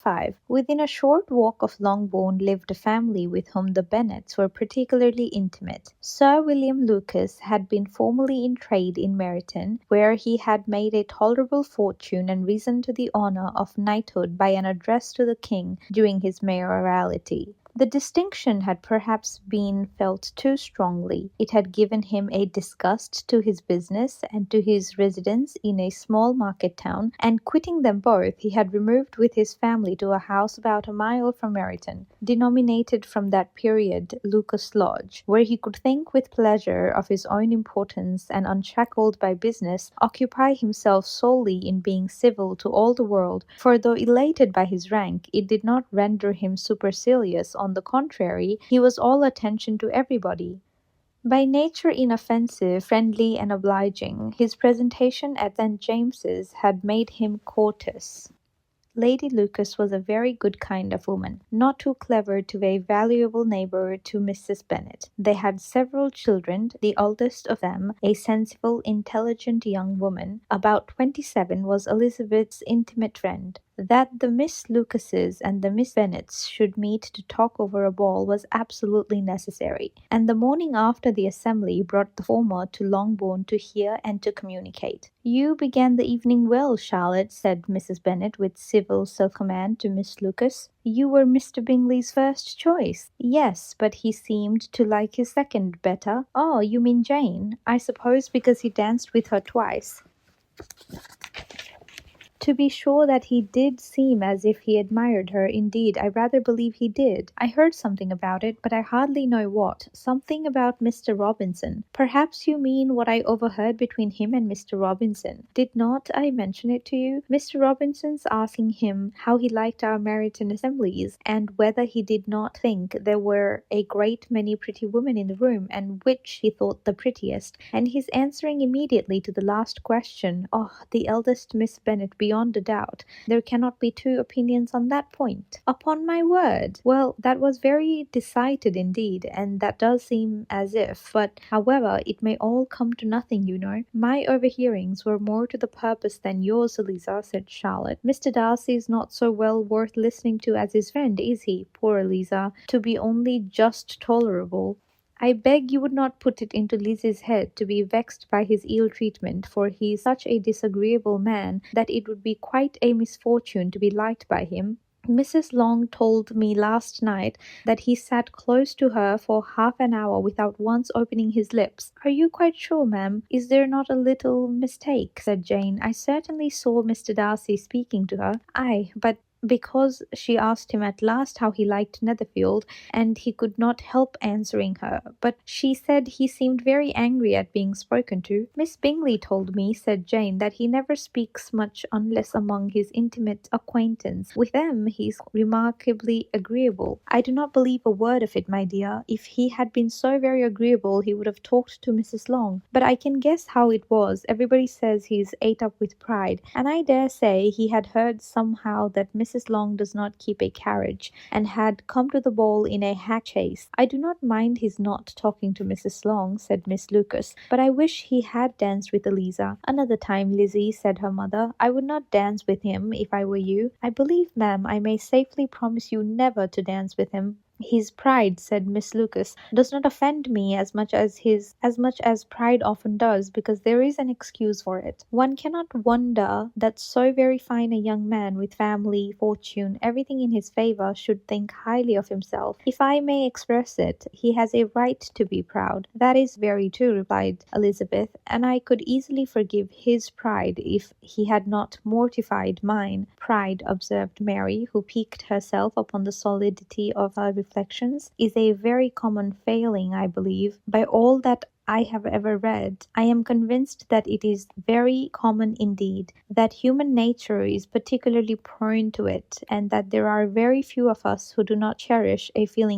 5. Within a short walk of Longbourn lived a family with whom the Bennets were particularly intimate. Sir William Lucas had been formerly in trade in Meryton, where he had made a tolerable fortune and risen to the honour of knighthood by an address to the king during his mayoralty. The distinction had perhaps been felt too strongly. It had given him a disgust to his business and to his residence in a small market town, and quitting them both, he had removed with his family to a house about a mile from Meryton, denominated from that period Lucas Lodge, where he could think with pleasure of his own importance and, unshackled by business, occupy himself solely in being civil to all the world, for though elated by his rank, it did not render him supercilious. On the contrary, he was all attention to everybody. By nature inoffensive, friendly, and obliging, his presentation at St. James's had made him courteous. Lady Lucas was a very good kind of woman, not too clever to be a valuable neighbour to Mrs. Bennet. They had several children, the oldest of them, a sensible, intelligent young woman, about 27, was Elizabeth's intimate friend. That the Miss Lucases and the Miss Bennets should meet to talk over a ball was absolutely necessary, and the morning after the assembly brought the former to Longbourn to hear and to communicate. "You began the evening well, Charlotte," said Mrs. Bennet with civil self-command to Miss Lucas. "You were Mr. Bingley's first choice." "Yes, but he seemed to like his second better." "Oh, you mean Jane? I suppose because he danced with her twice." "To be sure that he did seem as if he admired her. Indeed, I rather believe he did. I heard something about it, but I hardly know what. Something about Mr. Robinson. Perhaps you mean what I overheard between him and Mr. Robinson. Did not I mention it to you? Mr. Robinson's asking him how he liked our Meryton assemblies, and whether he did not think there were a great many pretty women in the room, and which he thought the prettiest, and his answering immediately to the last question, 'Oh, the eldest Miss Bennet beyond a doubt. There cannot be two opinions on that point.' Upon my word! Well, that was very decided indeed, and that does seem as if, but however, it may all come to nothing, you know. My overhearings were more to the purpose than yours, Eliza," said Charlotte. "Mr. Darcy is not so well worth listening to as his friend, is he, poor Eliza, to be only just tolerable?" "I beg you would not put it into Lizzie's head to be vexed by his ill treatment, for he is such a disagreeable man that it would be quite a misfortune to be liked by him. Mrs. Long told me last night that he sat close to her for half an hour without once opening his lips." "Are you quite sure, ma'am? Is there not a little mistake?" said Jane. "I certainly saw Mr. Darcy speaking to her." "Ay, but because she asked him at last how he liked Netherfield, and he could not help answering her. But she said he seemed very angry at being spoken to." "Miss Bingley told me," said Jane, "that he never speaks much unless among his intimate acquaintance. With them he is remarkably agreeable." "I do not believe a word of it, my dear. If he had been so very agreeable he would have talked to Mrs. Long. But I can guess how it was. Everybody says he is ate up with pride, and I dare say he had heard somehow that Mrs. Long does not keep a carriage, and had come to the ball in a hack chaise." "I do not mind his not talking to Mrs. Long," said Miss Lucas, "but I wish he had danced with Eliza." "Another time, Lizzie," said her mother. "I would not dance with him if I were you. I believe, ma'am, I may safely promise you never to dance with him." "His pride," said Miss Lucas, "does not offend me as much as pride often does, because there is an excuse for it. One cannot wonder that so very fine a young man, with family, fortune, everything in his favour, should think highly of himself. If I may express it, he has a right to be proud." "That is very true," replied Elizabeth, "and I could easily forgive his pride if he had not mortified mine." "Pride," observed Mary, who piqued herself upon the solidity of her reflections, "is a very common failing, I believe. By all that I have ever read, I am convinced that it is very common indeed, that human nature is particularly prone to it, and that there are very few of us who do not cherish a feeling